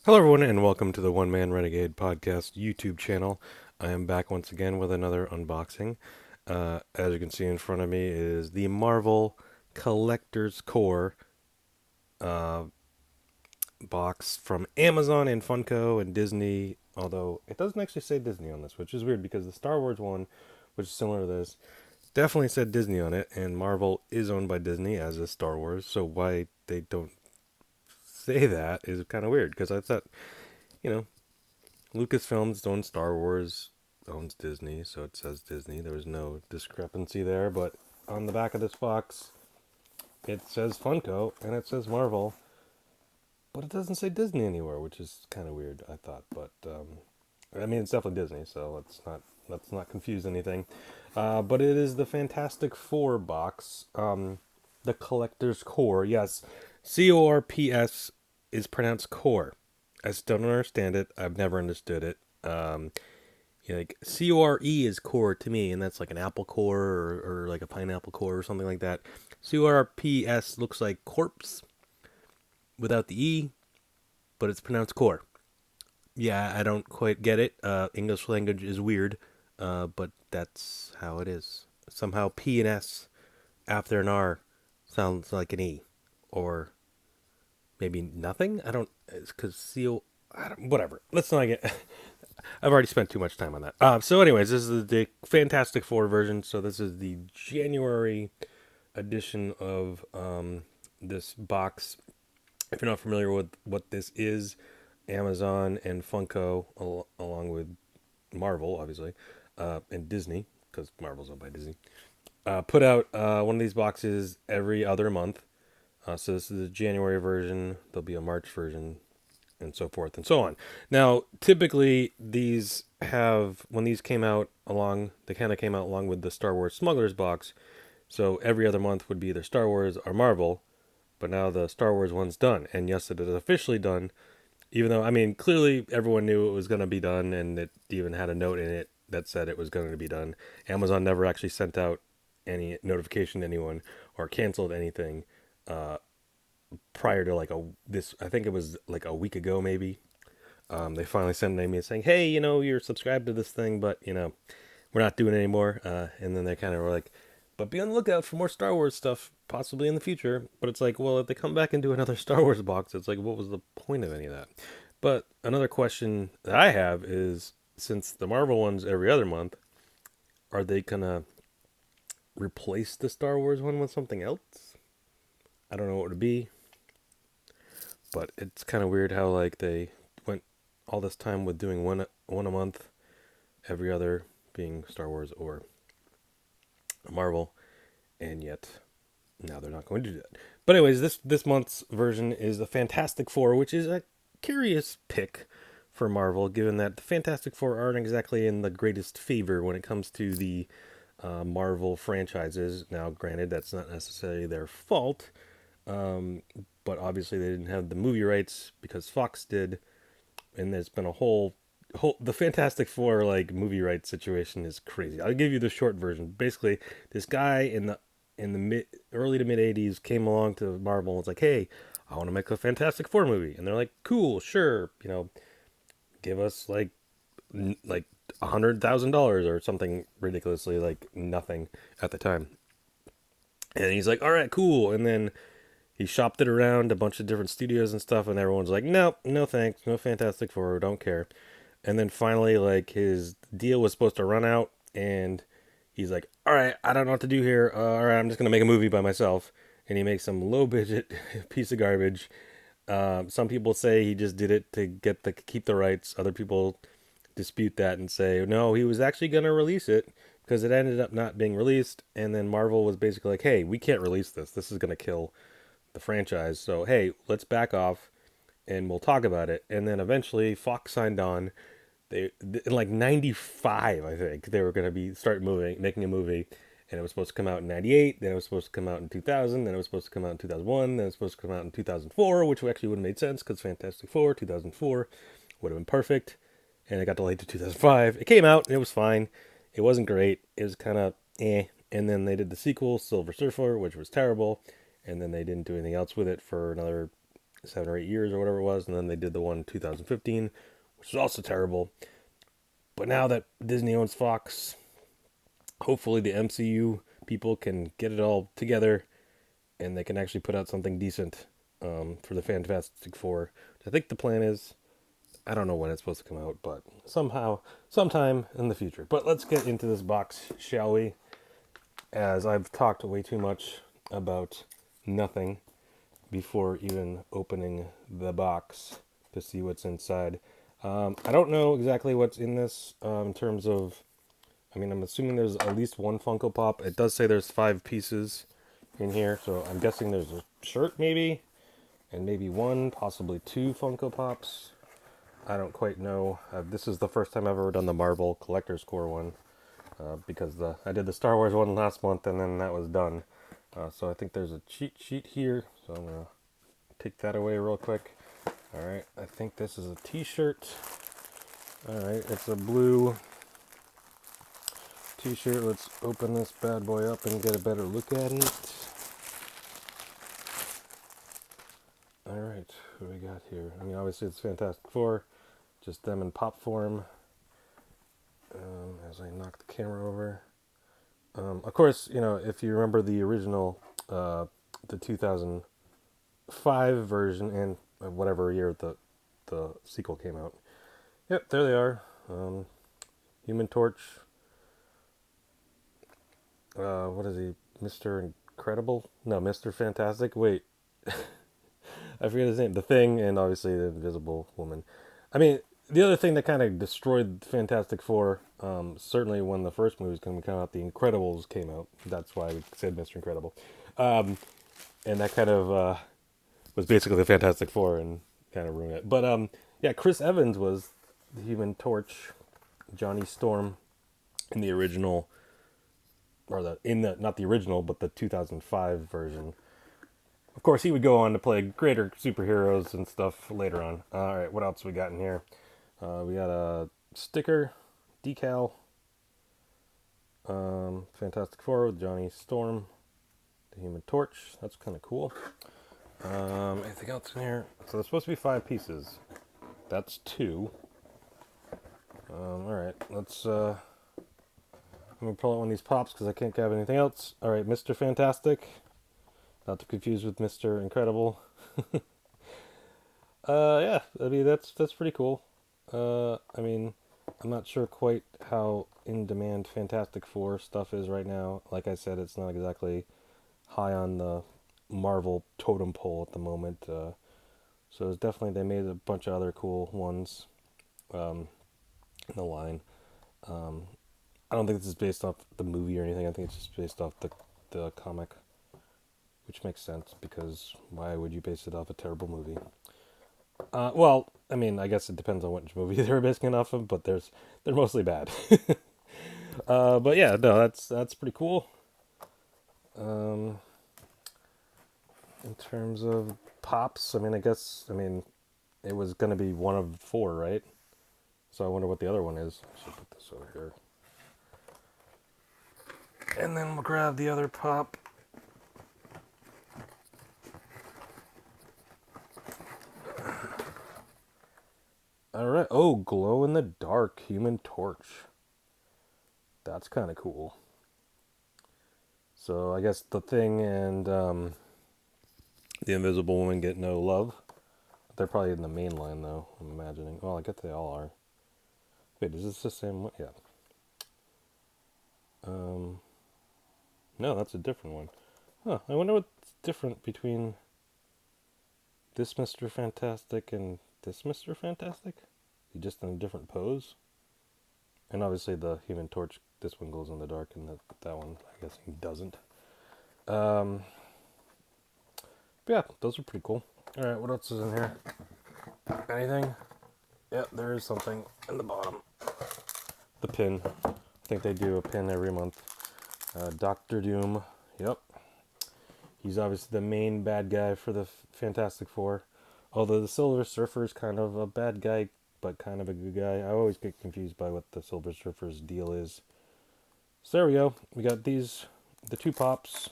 Hello, everyone, and welcome to the One Man Renegade Podcast YouTube channel. I am back once again with another unboxing. As you can see in front of me is the Marvel Collector's Core uh, box from Amazon and Funko and Disney. Although it doesn't actually say Disney on this, which is weird because the Star Wars one, which is similar to this, definitely said Disney on it, and Marvel is owned by Disney as is Star Wars. So why they don't say that is kind of weird because I thought, you know, Lucasfilms owns Star Wars, owns Disney, so it says Disney. There was no discrepancy there, but on the back of this box, it says Funko and it says Marvel, but it doesn't say Disney anywhere, which is kind of weird. I thought, but I mean, it's definitely Disney, so let's not confuse anything. But it is the Fantastic Four box, the Collector's Core. Yes, CORPS is pronounced core. I still don't understand it. I've never understood it. Like CORE is core to me, and that's like an apple core or like a pineapple core or something like that. CORPS looks like corpse without the E, but it's pronounced core. Yeah, I don't quite get it. English language is weird, but that's how it is. Somehow P and S after an R sounds like an E, or maybe nothing. I don't. It's because CO. I don't, whatever. Let's not get. I've already spent too much time on that. So, anyways, this is the Fantastic Four version. So, this is the January edition of this box. If you're not familiar with what this is, Amazon and Funko, along with Marvel, obviously, and Disney, because Marvel's owned by Disney, put out one of these boxes every other month. So, this is the January version. There'll be a March version, and so forth and so on. Now, typically when these came out they kind of came out along with the Star Wars Smugglers box. So every other month would be either Star Wars or Marvel, but now the Star Wars one's done, and yes, it is officially done. Even though, I mean, clearly everyone knew it was going to be done, and it even had a note in it that said it was going to be done. Amazon never actually sent out any notification to anyone or canceled anything uh, prior to I think it was like a week ago maybe. They finally sent an email saying, "Hey, you're subscribed to this thing, but we're not doing it anymore." And then they kind of were like, "But be on the lookout for more Star Wars stuff, possibly in the future." But it's like, well, if they come back and do another Star Wars box, it's like, what was the point of any of that? But another question that I have is, since the Marvel one's every other month, are they gonna replace the Star Wars one with something else? I don't know what it would be, but it's kind of weird how like they went all this time with doing one a month, every other being Star Wars or Marvel, and yet now they're not going to do that. But anyways, this month's version is the Fantastic Four, which is a curious pick for Marvel, given that the Fantastic Four aren't exactly in the greatest favor when it comes to the Marvel franchises. Now, granted, that's not necessarily their fault, um, but obviously they didn't have the movie rights because Fox did, and there's been a whole the Fantastic Four like movie rights situation is crazy. I'll give you the short version. Basically, this guy in the early to mid '80s came along to Marvel and was like, "Hey, I want to make a Fantastic Four movie," and they're like, "Cool, sure, give us like $100,000 or something ridiculously like nothing at the time." And he's like, "All right, cool," and then he shopped it around a bunch of different studios and stuff, and everyone's like, "Nope, no thanks, no Fantastic Four, don't care." And then finally, like his deal was supposed to run out, and he's like, "All right, I don't know what to do here. All right, I'm just gonna make a movie by myself." And he makes some low budget piece of garbage. Some people say he just did it to keep the rights. Other people dispute that and say no, he was actually gonna release it because it ended up not being released. And then Marvel was basically like, "Hey, we can't release this. This is gonna kill the franchise. So hey, let's back off and we'll talk about it." And then eventually Fox signed on. They in like '95, I think they were going to making a movie, and it was supposed to come out in '98. Then it was supposed to come out in 2000. Then it was supposed to come out in 2001. Then it was supposed to come out in 2004, which actually would have made sense because Fantastic Four 2004 would have been perfect. And it got delayed to 2005. It came out and it was fine. It wasn't great. It was kind of eh. And then they did the sequel, Silver Surfer, which was terrible. And then they didn't do anything else with it for another 7 or 8 years or whatever it was, and then they did the one in 2015, which was also terrible. But now that Disney owns Fox, hopefully the MCU people can get it all together and they can actually put out something decent for the Fantastic Four. I think the plan is, I don't know when it's supposed to come out, but sometime in the future. But let's get into this box, shall we? As I've talked way too much about nothing before even opening the box to see what's inside. I don't know exactly what's in this in terms of. I mean, I'm assuming there's at least one Funko Pop. It does say there's 5 pieces in here, so I'm guessing there's a shirt maybe, and maybe one, possibly 2 Funko Pops. I don't quite know. This is the first time I've ever done the Marvel Collector's Core one, because I did the Star Wars one last month, and then that was done. So I think there's a cheat sheet here, so I'm gonna take that away real quick. All right, I think this is a T-shirt. All right, it's a blue T-shirt. Let's open this bad boy up and get a better look at it. All right, what do we got here? I mean, obviously it's Fantastic Four, just them in pop form. As I knock the camera over. Of course, you know, if you remember the original, the 2005 version and whatever year the sequel came out. Yep, there they are. Human Torch. What is he? Mr. Incredible? No, Mr. Fantastic. Wait, I forget his name. The Thing, and obviously the Invisible Woman. I mean, the other thing that kind of destroyed Fantastic Four, certainly when the first movie was going to come out, The Incredibles came out. That's why we said Mr. Incredible. And that kind of was basically the Fantastic Four and kind of ruined it. But yeah, Chris Evans was the Human Torch, Johnny Storm in the original, or not the original, but the 2005 version. Of course, he would go on to play greater superheroes and stuff later on. All right, what else we got in here? We got a sticker, decal, Fantastic Four with Johnny Storm, the Human Torch. That's kind of cool. Anything else in here? So there's supposed to be 5 pieces. That's 2. All right, let's. I'm gonna pull out one of these pops because I can't grab anything else. All right, Mr. Fantastic. Not to confuse with Mr. Incredible. Yeah, I mean that's pretty cool. I mean, I'm not sure quite how in demand Fantastic Four stuff is right now. Like I said, it's not exactly high on the Marvel totem pole at the moment. So it's definitely they made a bunch of other cool ones in the line. I don't think this is based off the movie or anything. I think it's just based off the comic, which makes sense because why would you base it off a terrible movie? Well, I mean, I guess it depends on which movie they were basing it off of, but they're mostly bad. But yeah, no, that's pretty cool. In terms of pops, I mean, I mean, it was gonna be one of 4, right? So I wonder what the other one is. I should put this over here. And then we'll grab the other pop. All right. Oh, glow in the dark Human Torch. That's kind of cool. So I guess the Thing and the Invisible Woman get no love. They're probably in the main line though, I'm imagining. Well, I guess they all are. Wait, is this the same one? Yeah. No, that's a different one. Huh, I wonder what's different between this Mr. Fantastic and this Mr. Fantastic? He just in a different pose? And obviously the Human Torch, this one glows in the dark and that one, I guess he doesn't. Yeah, those are pretty cool. Alright, what else is in here? Anything? Yeah, there is something in the bottom. The pin. I think they do a pin every month. Doctor Doom. Yep. He's obviously the main bad guy for the Fantastic Four. Although the Silver Surfer's kind of a bad guy, but kind of a good guy. I always get confused by what the Silver Surfer's deal is. So there we go. We got these, the 2 pops.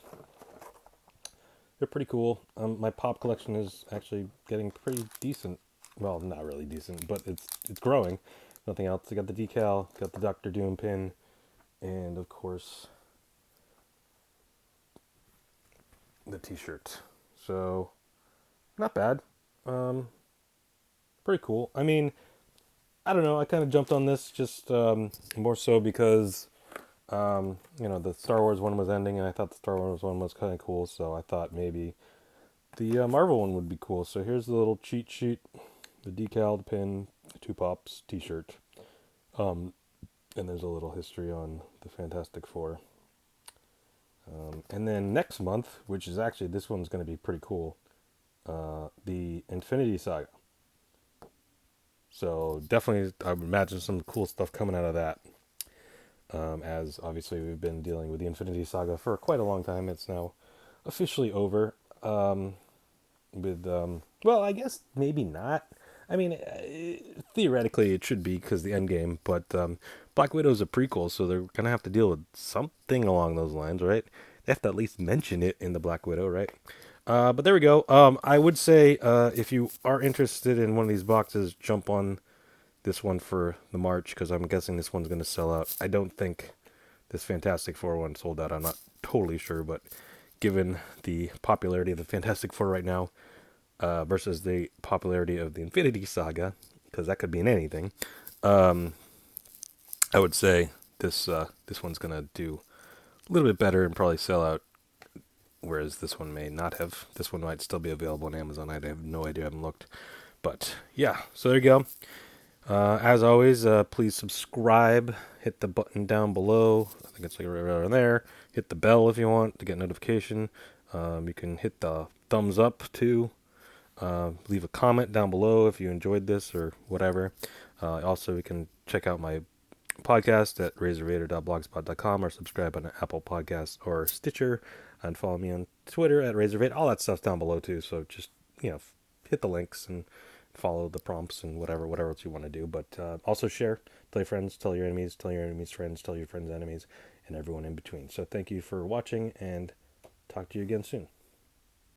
they're pretty cool. My pop collection is actually getting pretty decent. Well, not really decent, but it's growing. Nothing else. I got the decal, got the Doctor Doom pin, and of course the T-shirt. So not bad. Um, Pretty cool. I mean, I don't know. I kind of jumped on this just more so because the Star Wars one was ending, and I thought the Star Wars one was kind of cool. So I thought maybe the Marvel one would be cool. So here's the little cheat sheet: the decal, the pin, the two pops, T-shirt, um, and there's a little history on the Fantastic Four. And then next month, which is actually this one's going to be pretty cool, the Infinity Saga. So definitely, I would imagine some cool stuff coming out of that. As obviously we've been dealing with the Infinity Saga for quite a long time. It's now officially over. Well, I guess maybe not. I mean, theoretically it should be because the end game, but Black Widow's a prequel, so they're gonna have to deal with something along those lines, right? They have to at least mention it in the Black Widow, right? But there we go. I would say if you are interested in one of these boxes, jump on this one for the March because I'm guessing this one's going to sell out. I don't think this Fantastic Four one sold out. I'm not totally sure, but given the popularity of the Fantastic Four right now versus the popularity of the Infinity Saga, because that could be in anything, um, I would say this one's going to do a little bit better and probably sell out. Whereas this one may not have. This one might still be available on Amazon. I have no idea. I haven't looked. But yeah, so there you go. As always, please subscribe. Hit the button down below. I think it's like right around there. Hit the bell if you want to get notification. You can hit the thumbs up too. Leave a comment down below if you enjoyed this or whatever. Also, you can check out my podcast at razorvader.blogspot.com or subscribe on Apple Podcasts or Stitcher and follow me on Twitter at razorvader. All that stuff's down below too. So just hit the links and follow the prompts and whatever else you want to do. But also share, tell your friends, tell your enemies' friends, tell your friends' enemies, and everyone in between. So thank you for watching and talk to you again soon.